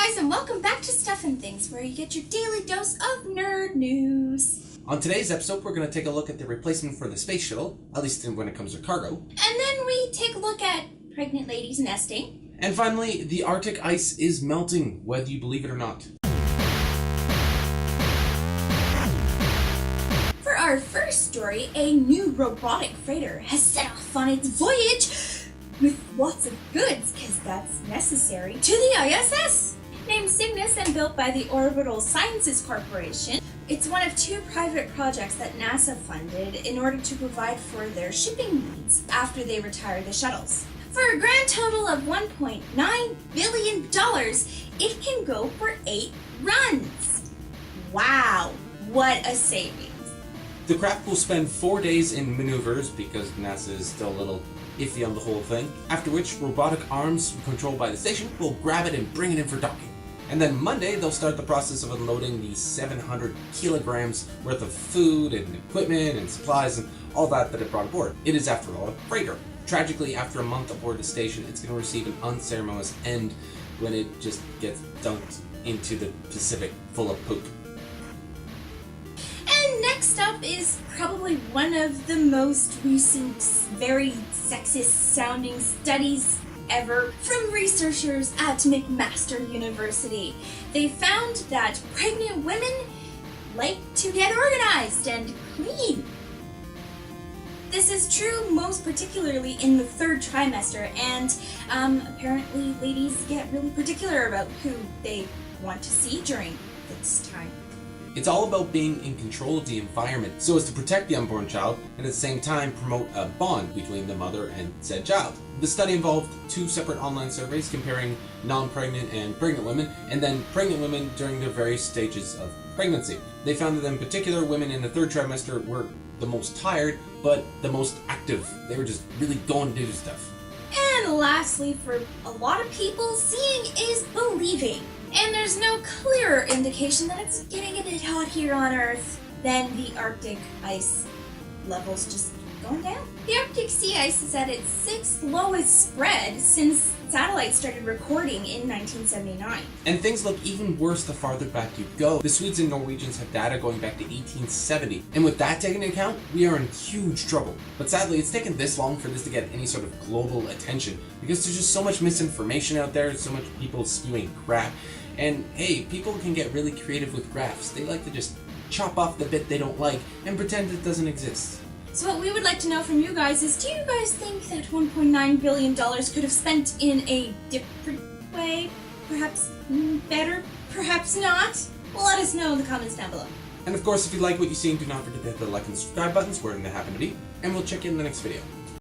guys, and welcome back to Stuff and Things, where you get your daily dose of nerd news. On today's episode, we're going to take a look at the replacement for the space shuttle, at least when it comes to cargo. And then we take a look at pregnant ladies nesting. And finally, the Arctic ice is melting, whether you believe it or not. For our first story, a new robotic freighter has set off on its voyage with lots of goods, because that's necessary, to the ISS. Named Cygnus and built by the Orbital Sciences Corporation, it's one of two private projects that NASA funded in order to provide for their shipping needs after they retire the shuttles. For a grand total of $1.9 billion, it can go for 8 runs. Wow, what a savings. The craft will spend 4 days in maneuvers, because NASA is still a little iffy on the whole thing, after which robotic arms controlled by the station will grab it and bring it in for docking. And then Monday, they'll start the process of unloading the 700 kilograms worth of food and equipment and supplies and all that it brought aboard. It is, after all, a freighter. Tragically, after a month aboard the station, it's going to receive an unceremonious end when it just gets dunked into the Pacific full of poop. And next up is probably one of the most recent, very sexist-sounding studies ever from researchers at McMaster University. They found that pregnant women like to get organized and clean. This is true most particularly in the 3rd trimester, and apparently ladies get really particular about who they want to see during this time. It's all about being in control of the environment so as to protect the unborn child and at the same time promote a bond between the mother and said child. The study involved 2 separate online surveys comparing non-pregnant and pregnant women, and then pregnant women during their various stages of pregnancy. They found that in particular, women in the 3rd trimester were the most tired, but the most active. They were just really going to do stuff. And lastly, for a lot of people, seeing is believing. And there's no clearer indication that it's getting a bit hot here on Earth than the Arctic ice levels just going down. The Arctic sea ice is at its 6th lowest spread since satellites started recording in 1979. And things look even worse the farther back you go. The Swedes and Norwegians have data going back to 1870. And with that taken into account, we are in huge trouble. But sadly, it's taken this long for this to get any sort of global attention, because there's just so much misinformation out there, so much people spewing crap. And hey, people can get really creative with graphs. They like to just chop off the bit they don't like and pretend it doesn't exist. So what we would like to know from you guys is, do you guys think that $1.9 billion could have spent in a different way? Perhaps better? Perhaps not? Well, let us know in the comments down below. And of course, if you like what you see, do not forget to hit the like and subscribe buttons wherever they happen to be. And we'll check you in the next video.